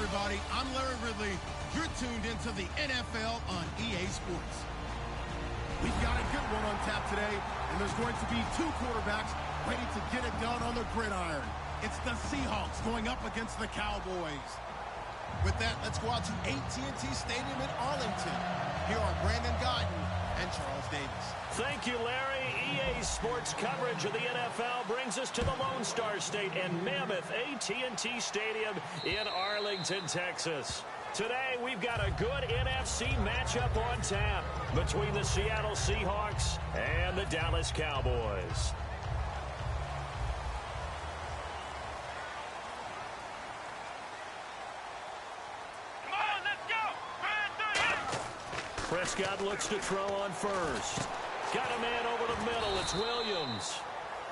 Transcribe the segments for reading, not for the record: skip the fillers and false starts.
everybody. I'm Larry Ridley. You're tuned into the NFL on EA Sports. We've got a good one on tap today, and there's going to be two quarterbacks ready to get it done on the gridiron. It's the Seahawks going up against the Cowboys. With that, let's go out to AT&T Stadium in Arlington. Here are Brandon Guyton and Charles Davis. Thank you, Larry. EA Sports coverage of the NFL brings us to the Lone Star State and mammoth AT&T Stadium in Arlington, Texas. Today, we've got a good NFC matchup on tap between the Seattle Seahawks and the Dallas Cowboys. Prescott looks to throw on first. Got a man over the middle. It's Williams.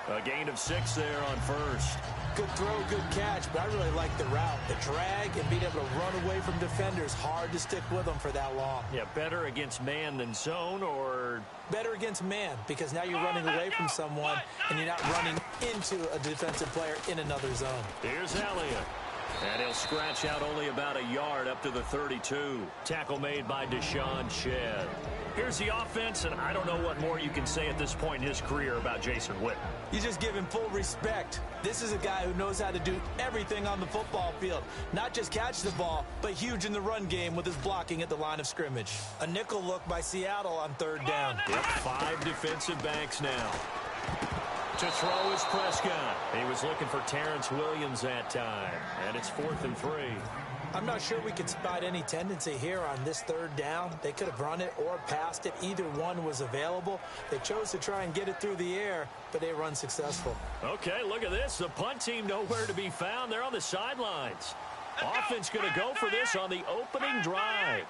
A gain of 6 there on first. Good throw, good catch, but I really like the route. The drag and being able to run away from defenders. Hard to stick with them for that long. Yeah, better against man than zone, or? Better against man, because now you're running away from someone and you're not running into a defensive player in another zone. Here's Elliott. And he'll scratch out only about a yard up to the 32. Tackle made by Deshaun Shedd. Here's the offense, and I don't know what more you can say at this point in his career about Jason Witten. You just give him full respect. This is a guy who knows how to do everything on the football field. Not just catch the ball, but huge in the run game with his blocking at the line of scrimmage. A nickel look by Seattle on third down. Yep, 5 defensive backs now. To throw is Prescott. He was looking for Terrence Williams that time. And it's 4th and 3. I'm not sure we could spot any tendency here on this third down. They could have run it or passed it. Either one was available. They chose to try and get it through the air, but they were unsuccessful. Okay, look at this. The punt team nowhere to be found. They're on the sidelines. Offense going to go for this on the opening drive.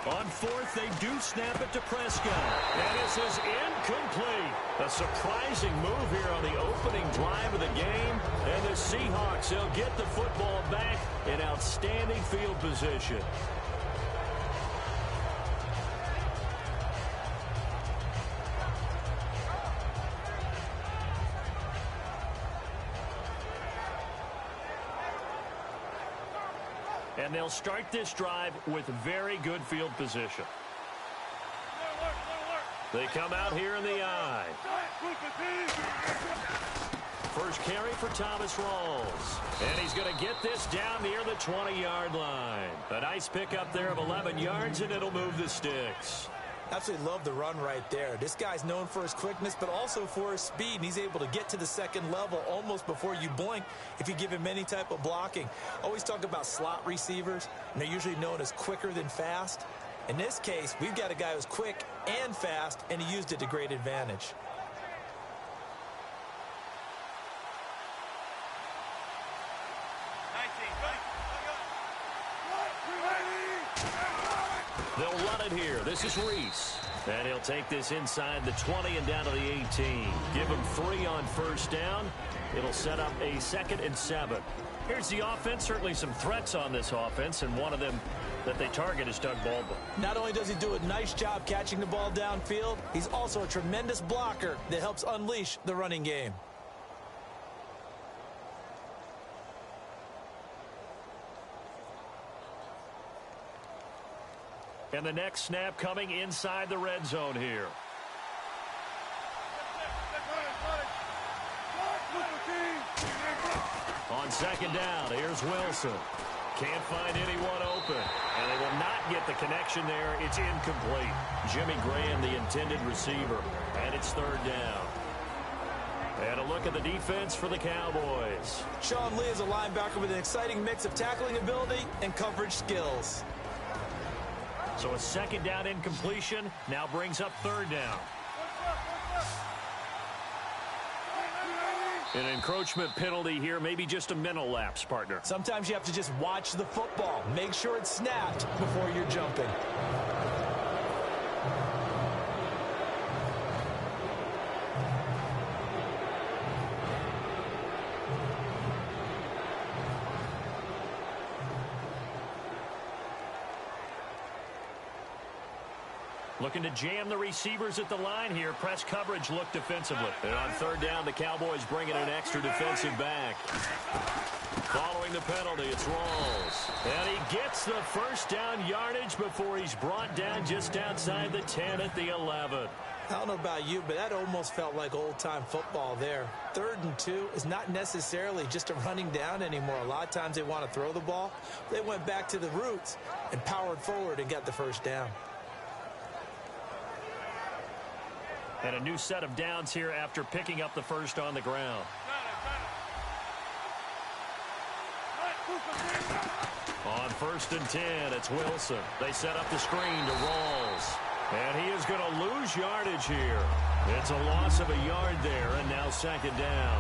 On 4th, they do snap it to Prescott. And this is incomplete. A surprising move here on the opening drive of the game. And the Seahawks, they'll get the football back in outstanding field position. And they'll start this drive with very good field position. They come out here in the I. First carry for Thomas Rawls. And he's going to get this down near the 20-yard line. A nice pickup there of 11 yards, and it'll move the sticks. Absolutely love the run right there. This guy's known for his quickness, but also for his speed. And he's able to get to the second level almost before you blink if you give him any type of blocking. Always talk about slot receivers, and they're usually known as quicker than fast. In this case, we've got a guy who's quick and fast, and he used it to great advantage. They'll run it here. This is Reese. And he'll take this inside the 20 and down to the 18. Give him 3 on first down. It'll set up a 2nd and 7. Here's the offense. Certainly some threats on this offense, and one of them that they target is Doug Baldwin. Not only does he do a nice job catching the ball downfield, he's also a tremendous blocker that helps unleash the running game. And the next snap coming inside the red zone here. On 2nd down, here's Wilson. Can't find anyone open. And they will not get the connection there. It's incomplete. Jimmy Graham, the intended receiver. And it's 3rd down. And a look at the defense for the Cowboys. Sean Lee is a linebacker with an exciting mix of tackling ability and coverage skills. So a 2nd down incompletion now brings up 3rd down. An encroachment penalty here, maybe just a mental lapse, partner. Sometimes you have to just watch the football. Make sure it's snapped before you're jumping. Looking to jam the receivers at the line here. Press coverage look defensively. And on third down, the Cowboys bring in an extra defensive back. Following the penalty, it's Rawls. And he gets the first down yardage before he's brought down just outside the 10 at the 11. I don't know about you, but that almost felt like old-time football there. 3rd and 2 is not necessarily just a running down anymore. A lot of times they want to throw the ball. They went back to the roots and powered forward and got the first down. And a new set of downs here after picking up the first on the ground. On 1st and 10, it's Wilson. They set up the screen to Rawls. And he is going to lose yardage here. It's a loss of a yard there, and now 2nd down.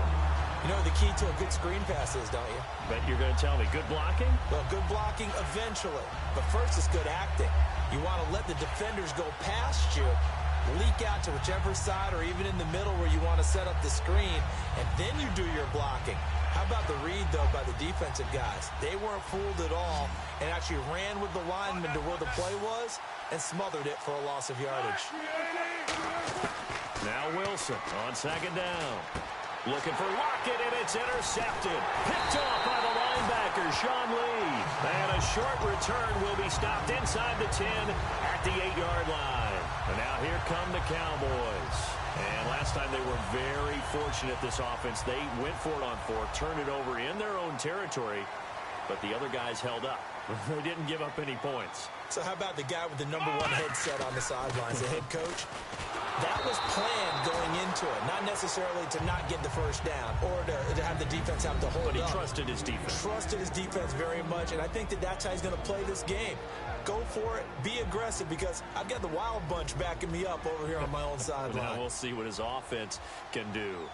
You know what the key to a good screen pass is, don't you? Bet you're going to tell me. Good blocking? Well, good blocking eventually. But first it's good acting. You want to let the defenders go past you, leak out to whichever side or even in the middle where you want to set up the screen, and then you do your blocking. How about the read, though, by the defensive guys? They weren't fooled at all and actually ran with the lineman to where the play was and smothered it for a loss of yardage. Now Wilson on 2nd down. Looking for Lockett, and it's intercepted. Picked off by the linebacker, Sean Lee. And a short return will be stopped inside the 10 at the 8-yard line. And now here come the Cowboys. And last time they were very fortunate, this offense. They went for it on 4th, turned it over in their own territory, but the other guys held up. They didn't give up any points. So how about the guy with the #1 headset on the sidelines, the head coach? That was planned going into it, not necessarily to not get the first down or to have the defense have to hold up. But he trusted his defense. Trusted his defense very much, and I think that's how he's going to play this game. Go for it. Be aggressive, because I've got the wild bunch backing me up over here on my own sideline. Now we'll see what his offense can do.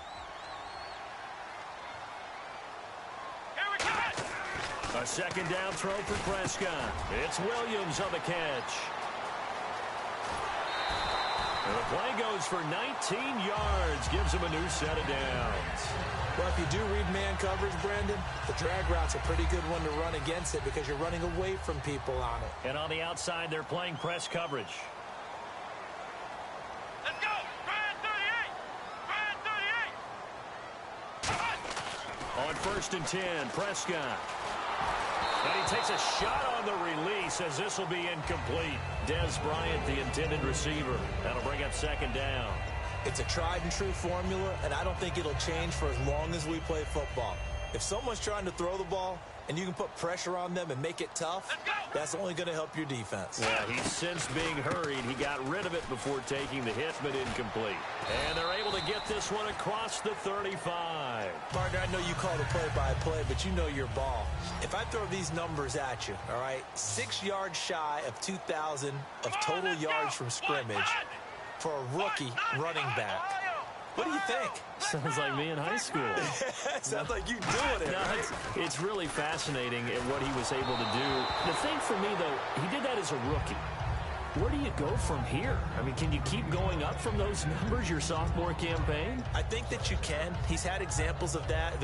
A 2nd down throw for Prescott. It's Williams on the catch. And the play goes for 19 yards, gives him a new set of downs. Well, if you do read man coverage, Brandon, the drag route's a pretty good one to run against it because you're running away from people on it. And on the outside, they're playing press coverage. Let's go! Brian 38! Brian 38! On 1st and 10, Prescott. And he takes a shot on the release as this will be incomplete. Des Bryant, the intended receiver. That'll bring up 2nd down. It's a tried-and-true formula, and I don't think it'll change for as long as we play football. If someone's trying to throw the ball and you can put pressure on them and make it tough, that's only going to help your defense. Yeah, he's since being hurried. He got rid of it before taking the hit, but incomplete. And they're able to get this one across the 35. Partner, I know you call the play-by-play, but you know your ball. If I throw these numbers at you, all right, 6 yards shy of 2,000 of total yards from scrimmage for a rookie running back. What do you think? Sounds like me in high school. Sounds like you doing it. No, right? it's really fascinating at what he was able to do. The thing for me, though, he did that as a rookie. Where do you go from here? I mean, can you keep going up from those numbers your sophomore campaign? I think that you can. He's had examples of that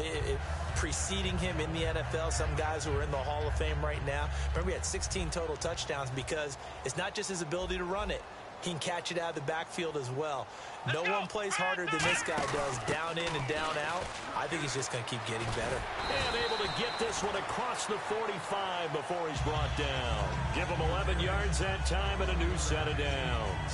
preceding him in the NFL. Some guys who are in the Hall of Fame right now. Remember, he had 16 total touchdowns because it's not just his ability to run it. He can catch it out of the backfield as well. No one plays harder than this guy does, down in and down out. I think he's just going to keep getting better. And able to get this one across the 45 before he's brought down. Give him 11 yards that time and a new set of downs.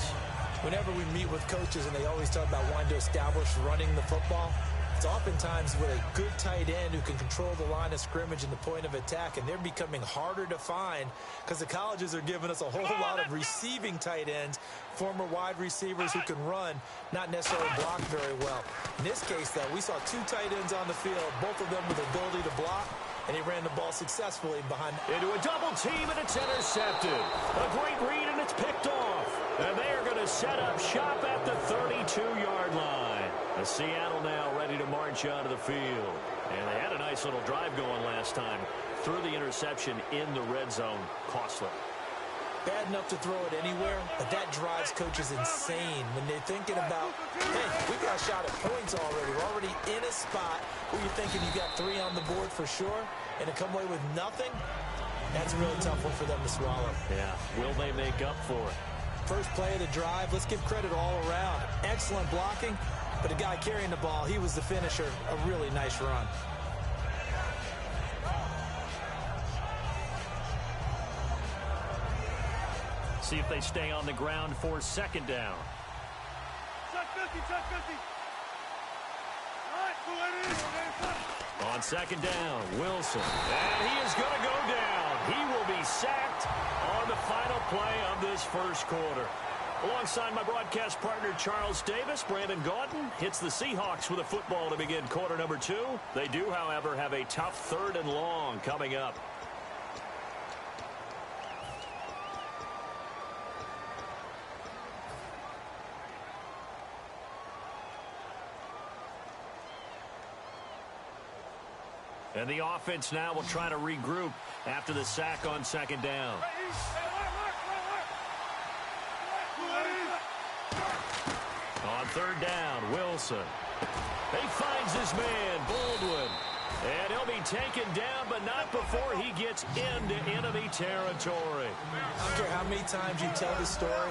Whenever we meet with coaches and they always talk about wanting to establish running the football, it's oftentimes with a good tight end who can control the line of scrimmage and the point of attack, and they're becoming harder to find because the colleges are giving us a whole lot of receiving tight ends, former wide receivers who can run, not necessarily block very well. In this case, though, we saw 2 tight ends on the field, both of them with the ability to block, and he ran the ball successfully behind. Into a double team, and it's intercepted. A great read, and it's picked off. And they are going to set up shop at the 32-yard line. And Seattle now ready to march out of the field. And they had a nice little drive going last time. Threw the interception in the red zone. Costly. Bad enough to throw it anywhere, but that drives coaches insane when they're thinking about, hey, we've got a shot at points already. We're already in a spot where you're thinking you got 3 on the board for sure, and to come away with nothing, that's a really tough one for them to swallow. Yeah, will they make up for it? First play of the drive, let's give credit all around. Excellent blocking, but the guy carrying the ball, he was the finisher. A really nice run. See if they stay on the ground for second down. Check 50, check 50. All right, On second down, Wilson. And he is going to go down. He will be sacked on the final play of this first quarter. Alongside my broadcast partner, Charles Davis, Brandon Gaudin hits the Seahawks with a football to begin quarter number 2. They do, however, have a tough 3rd and long coming up. And the offense now will try to regroup after the sack on second down. On third down, Wilson. He finds his man, Baldwin. And he'll be taken down, but not before he gets into enemy territory. I don't care how many times you tell the story,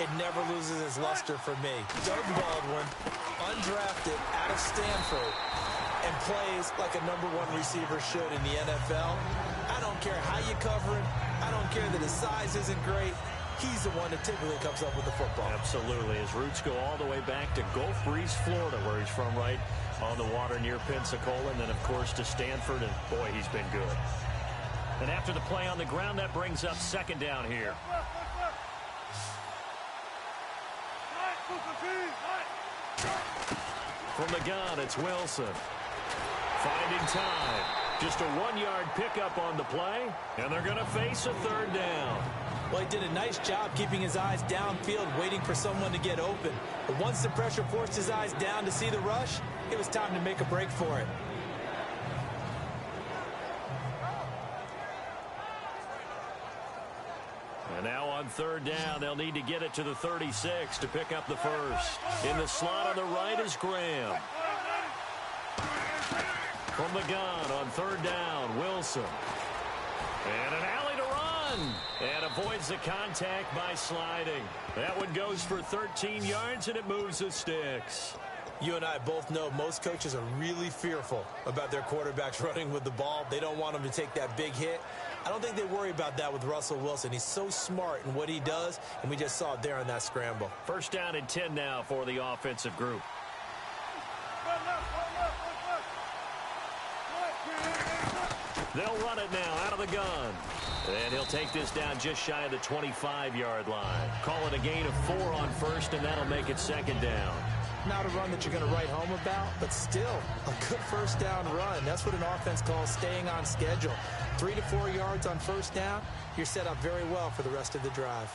it never loses its luster for me. Doug Baldwin, undrafted out of Stanford, and plays like a #1 receiver should in the NFL. I don't care how you cover him. I don't care that his size isn't great. He's the one that typically comes up with the football. Absolutely. His roots go all the way back to Gulf Breeze, Florida, where he's from, right on the water near Pensacola, and then, of course, to Stanford, and, boy, he's been good. And after the play on the ground, that brings up second down here. From the gun, it's Wilson. Finding time. Just a 1-yard pickup on the play, and they're going to face a third down. Well, he did a nice job keeping his eyes downfield, waiting for someone to get open. But once the pressure forced his eyes down to see the rush, it was time to make a break for it. And now on third down, they'll need to get it to the 36 to pick up the first. In the slot on the right is Graham. From the gun on third down, Wilson. And an alley to run. And avoids the contact by sliding. That one goes for 13 yards, and it moves the sticks. You and I both know most coaches are really fearful about their quarterbacks running with the ball. They don't want them to take that big hit. I don't think they worry about that with Russell Wilson. He's so smart in what he does, and we just saw it there on that scramble. First down and 10 now for the offensive group. They'll run it now out of the gun. And he'll take this down just shy of the 25-yard line. Call it a gain of 4 on first, and that'll make it second down. Not a run that you're going to write home about, but still a good first down run. That's what an offense calls staying on schedule. 3 to 4 yards on first down, you're set up very well for the rest of the drive.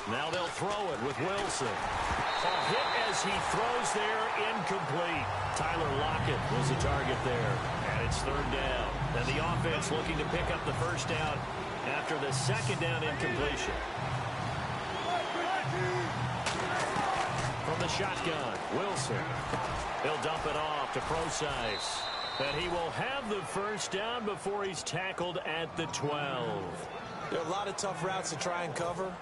Now they'll throw it with Wilson. A hit as he throws there, incomplete. Tyler Lockett was the target there. And it's third down. And the offense looking to pick up the first down after the second down incompletion. From the shotgun, Wilson. He'll dump it off to Procise. And he will have the first down before he's tackled at the 12. There are a lot of tough routes to try and cover.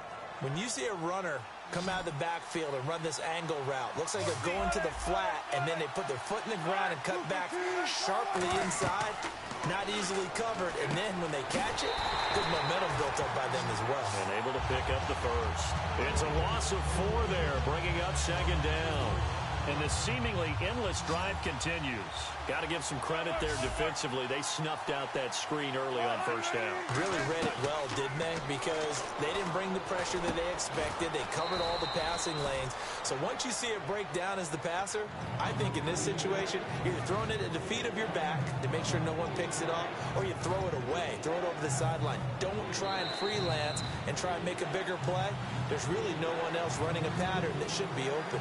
When you see a runner come out of the backfield and run this angle route, looks like they're going to the flat, and then they put their foot in the ground and cut back sharply inside. Not easily covered, and then when they catch it, good momentum built up by them as well. And able to pick up the first. It's a loss of 4 there, bringing up second down. And the seemingly endless drive continues. Got to give some credit there defensively. They snuffed out that screen early on first down. Really read it well, didn't they? Because they didn't bring the pressure that they expected. They covered all the passing lanes. So once you see it break down as the passer, I think in this situation, you're throwing it at the feet of your back to make sure no one picks it up, or you throw it away, throw it over the sideline. Don't try and freelance and try and make a bigger play. There's really no one else running a pattern that should be open.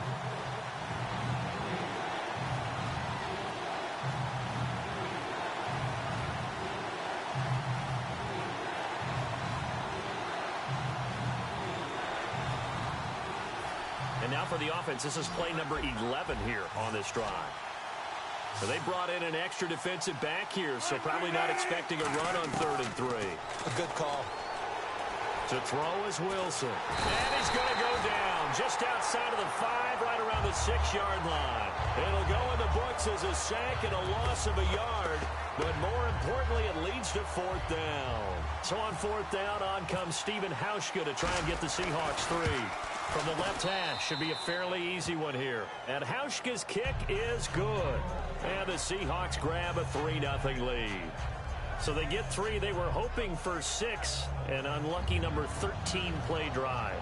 And now for the offense, this is play number 11 here on this drive. So they brought in an extra defensive back here, so probably not expecting a run on 3rd and 3. A good call. To throw is Wilson. And he's going to go down just outside of the 5, right around the 6-yard line. It'll go in the books as a sack and a loss of a yard. But more importantly, it leads to 4th down. So on 4th down, on comes Stephen Hauschka to try and get the Seahawks 3. From the left hash, should be a fairly easy one here. And Hauschka's kick is good. And the Seahawks grab a 3-0 lead. So they get 3. They were hoping for 6. An unlucky number 13 play drive.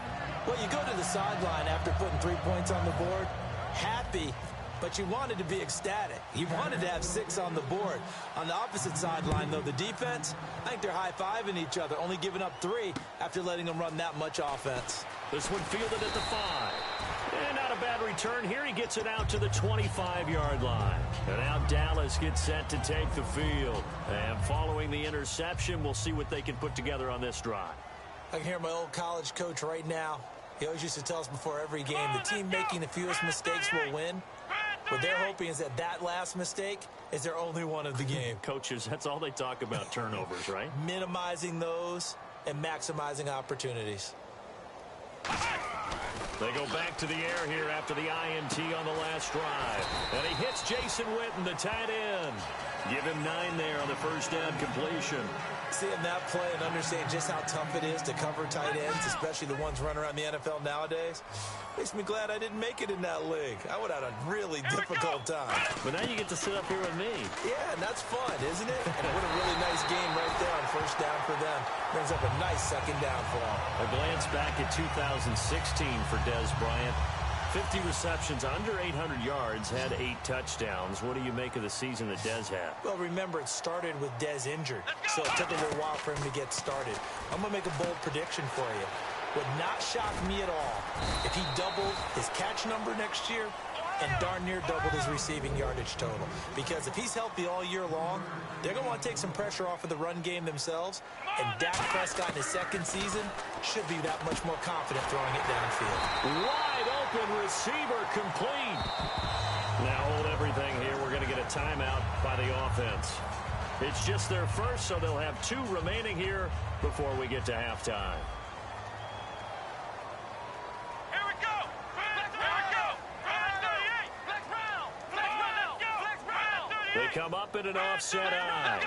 Well, you go to the sideline after putting 3 points on the board, happy, but you wanted to be ecstatic. You wanted to have 6 on the board. On the opposite sideline, though, the defense, I think they're high-fiving each other, only giving up 3 after letting them run that much offense. This one fielded at the 5. And not a bad return here. He gets it out to the 25-yard line. And now Dallas gets set to take the field. And following the interception, we'll see what they can put together on this drive. I can hear my old college coach right now. He always used to tell us before every game, the team making the fewest mistakes will win. What they're hoping is that last mistake is their only one of the game. Coaches, that's all they talk about, turnovers, right? Minimizing those and maximizing opportunities. They go back to the air here after the INT on the last drive. And he hits Jason Witten, the tight end. Give him 9 there on the first down completion. Seeing that play and understanding just how tough it is to cover tight ends, especially the ones running around the NFL nowadays, makes me glad I didn't make it in that league. I would have had a really difficult time. But now you get to sit up here with me. Yeah, and that's fun, isn't it? And what a really nice game right there on first down for them. Brings up a nice second down for them. A glance back at 2016 for Dez Bryant. 50 receptions, under 800 yards, had 8 touchdowns. What do you make of the season that Dez had? Well, remember, it started with Dez injured, so it took a little while for him to get started. I'm going to make a bold prediction for you. Would not shock me at all if he doubled his catch number next year and darn near doubled his receiving yardage total. Because if he's healthy all year long, they're going to want to take some pressure off of the run game themselves. And Dak Prescott in his second season should be that much more confident throwing it downfield. Wide open receiver complete. Now hold everything here. We're going to get a timeout by the offense. It's just their first, so they'll have 2 remaining here before we get to halftime. They come up in an offset eye.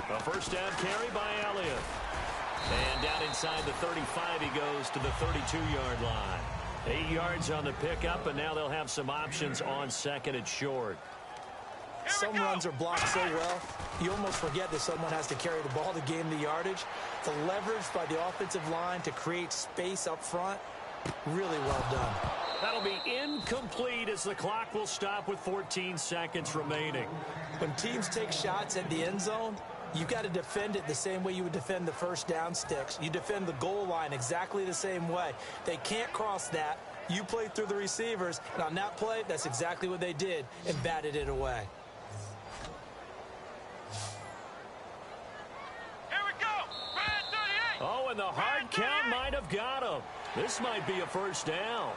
A first down carry by Elliott. And down inside the 35, he goes to the 32-yard line. 8 yards on the pickup, and now they'll have some options on 2nd and short. Some runs are blocked so well, you almost forget that someone has to carry the ball to gain the yardage. The leverage by the offensive line to create space up front, really well done. That'll be incomplete as the clock will stop with 14 seconds remaining. When teams take shots at the end zone, you've got to defend it the same way you would defend the first down sticks. You defend the goal line exactly the same way. They can't cross that. You play through the receivers, and on that play, that's exactly what they did and batted it away. Here we go. Red 38. Oh, and the hard count might have got him. This might be a first down.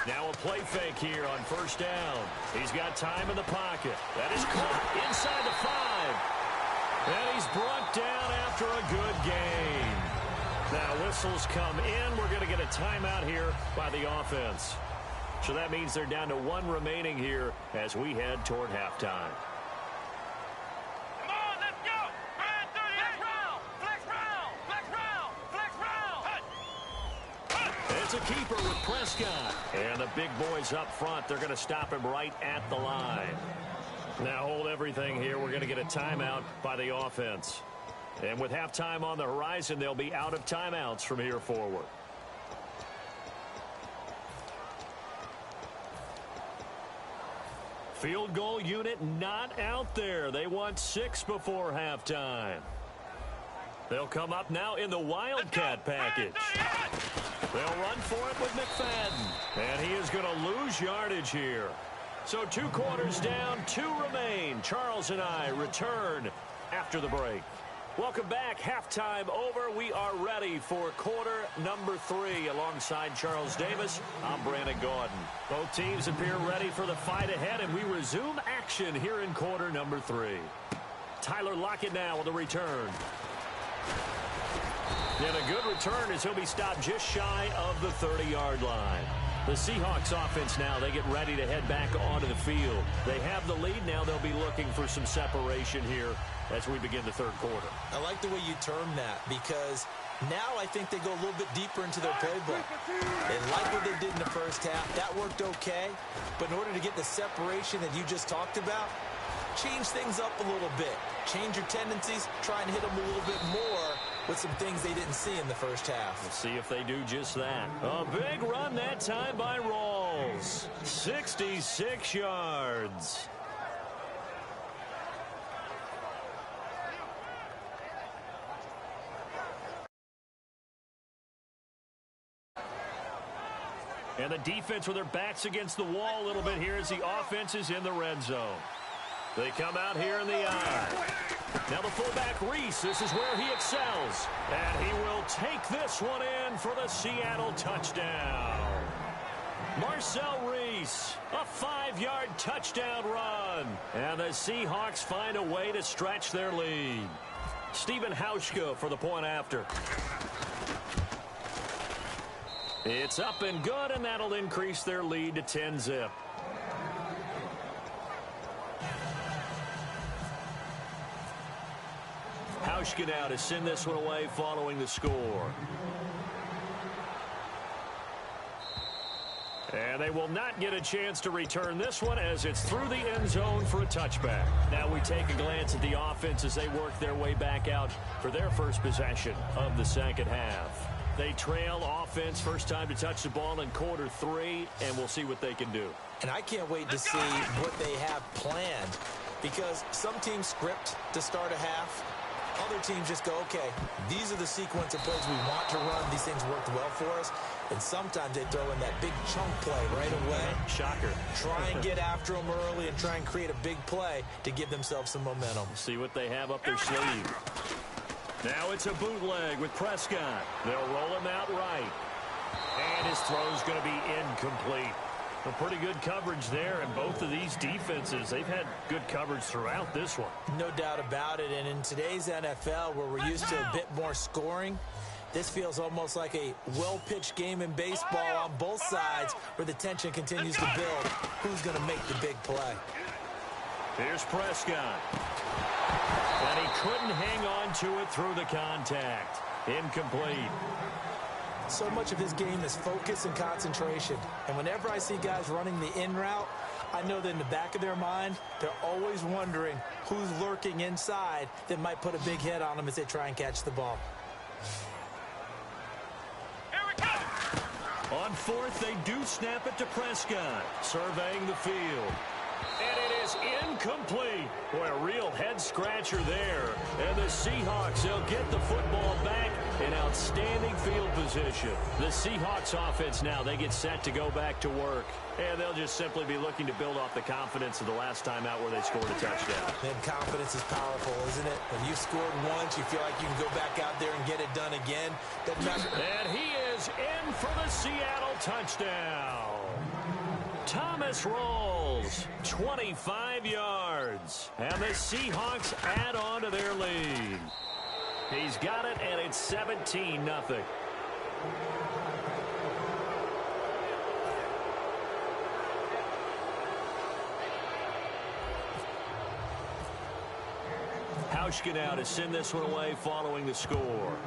Now a play fake here on first down. He's got time in the pocket. That is caught inside the 5. And he's brought down after a good gain. Now whistles come in. We're going to get a timeout here by the offense. So that means they're down to 1 remaining here as we head toward halftime. It's a keeper with Prescott. And the big boys up front, they're going to stop him right at the line. Now hold everything here. We're going to get a timeout by the offense. And with halftime on the horizon, they'll be out of timeouts from here forward. Field goal unit not out there. They want 6 before halftime. They'll come up now in the Wildcat package. They'll run for it with McFadden. And he is going to lose yardage here. So 2 quarters down, 2 remain. Charles and I return after the break. Welcome back. Halftime over. We are ready for quarter number 3. Alongside Charles Davis, I'm Brandon Gaudin. Both teams appear ready for the fight ahead, and we resume action here in quarter number 3. Tyler Lockett now with a return. And a good return as he'll be stopped just shy of the 30-yard line. The Seahawks offense now, they get ready to head back onto the field. They have the lead. Now they'll be looking for some separation here as we begin the third quarter. I like the way you term that because now I think they go a little bit deeper into their playbook. They like what they did in the first half. That worked okay. But in order to get the separation that you just talked about, change things up a little bit. Change your tendencies. Try and hit them a little bit more with some things they didn't see in the first half. We'll see if they do just that. A big run that time by Rawls. 66 yards. And the defense with their backs against the wall a little bit here as the offense is in the red zone. They come out here in the eye. Now the fullback, Reese, this is where he excels. And he will take this one in for the Seattle touchdown. Marcel Reese, a 5-yard touchdown run. And the Seahawks find a way to stretch their lead. Stephen Hauschka for the point after. It's up and good, and that'll increase their lead to 10-zip. Hauschka now to send this one away following the score. And they will not get a chance to return this one as it's through the end zone for a touchback. Now we take a glance at the offense as they work their way back out for their first possession of the second half. They trail offense, first time to touch the ball in quarter 3, and we'll see what they can do. And I can't wait to see what they have planned because some teams script to start a half. Other teams just go, okay, these are the sequence of plays we want to run. These things worked well for us. And sometimes they throw in that big chunk play right away. Shocker. Try and get after them early and try and create a big play to give themselves some momentum. See what they have up their sleeve. Now it's a bootleg with Prescott. They'll roll him out right. And his throw's going to be incomplete. A pretty good coverage there, and both of these defenses, they've had good coverage throughout this one. No doubt about it, and in today's NFL, where we're used to a bit more scoring, this feels almost like a well-pitched game in baseball on both sides where the tension continues to build. Who's going to make the big play? Here's Prescott. And he couldn't hang on to it through the contact. Incomplete. So much of his game is focus and concentration. And whenever I see guys running the in route, I know that in the back of their mind, they're always wondering who's lurking inside that might put a big hit on them as they try and catch the ball. Here we go. On fourth, they do snap it to Prescott, surveying the field. And it is incomplete. Boy, a real head-scratcher there. And the Seahawks, they'll get the football back in outstanding field position. The Seahawks offense now, they get set to go back to work. And they'll just simply be looking to build off the confidence of the last time out where they scored a touchdown. And confidence is powerful, isn't it? When you've scored once, you feel like you can go back out there and get it done again. Doesn't matter. And he is in for the Seattle touchdown. Thomas Rawls, 25 yards. And the Seahawks add on to their lead. He's got it, and it's 17-0. Hauschka now to send this one away following the score.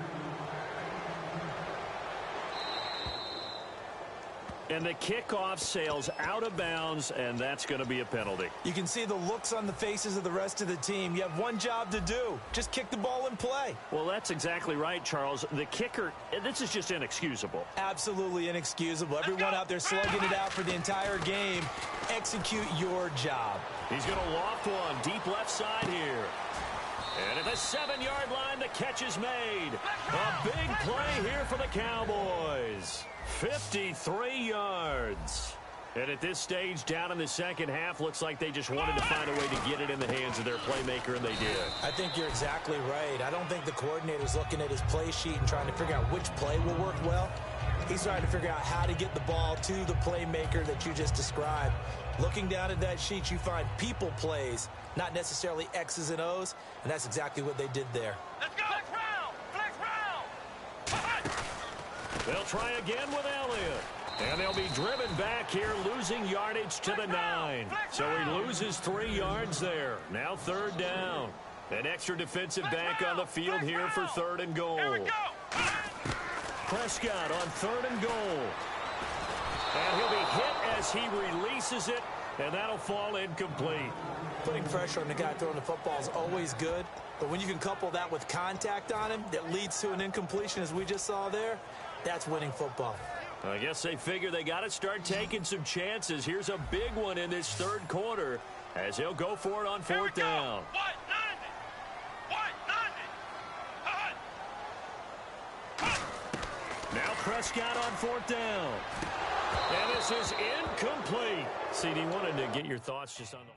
And the kickoff sails out of bounds, and that's going to be a penalty. You can see the looks on the faces of the rest of the team. You have one job to do. Just kick the ball and play. Well, that's exactly right, Charles. The kicker, this is just inexcusable. Absolutely inexcusable. Everyone out there slugging it out for the entire game. Execute your job. He's going to loft one deep left side here. And at the 7-yard line, the catch is made. A big play here for the Cowboys. 53 yards. And at this stage, down in the second half, looks like they just wanted to find a way to get it in the hands of their playmaker, and they did. I think you're exactly right. I don't think the coordinator's looking at his play sheet and trying to figure out which play will work well. He's trying to figure out how to get the ball to the playmaker that you just described. Looking down at that sheet, you find people plays, not necessarily X's and O's, and that's exactly what they did there. Let's go. Flex round. Flex round. They'll try again with Elliott. And they'll be driven back here, losing yardage to the 9. So he loses 3 yards there. Now 3rd down. An extra defensive back on the field here for 3rd and goal. Here we go. Prescott on 3rd and goal. And he'll be hit as he releases it, and that'll fall incomplete. Putting pressure on the guy throwing the football is always good, but when you can couple that with contact on him that leads to an incompletion, as we just saw there, that's winning football. I guess they figure they got to start taking some chances. Here's a big one in this 3rd quarter as he'll go for it on 4th down. Now Prescott on 4th down. And this is incomplete. CD, wanted to get your thoughts just on the...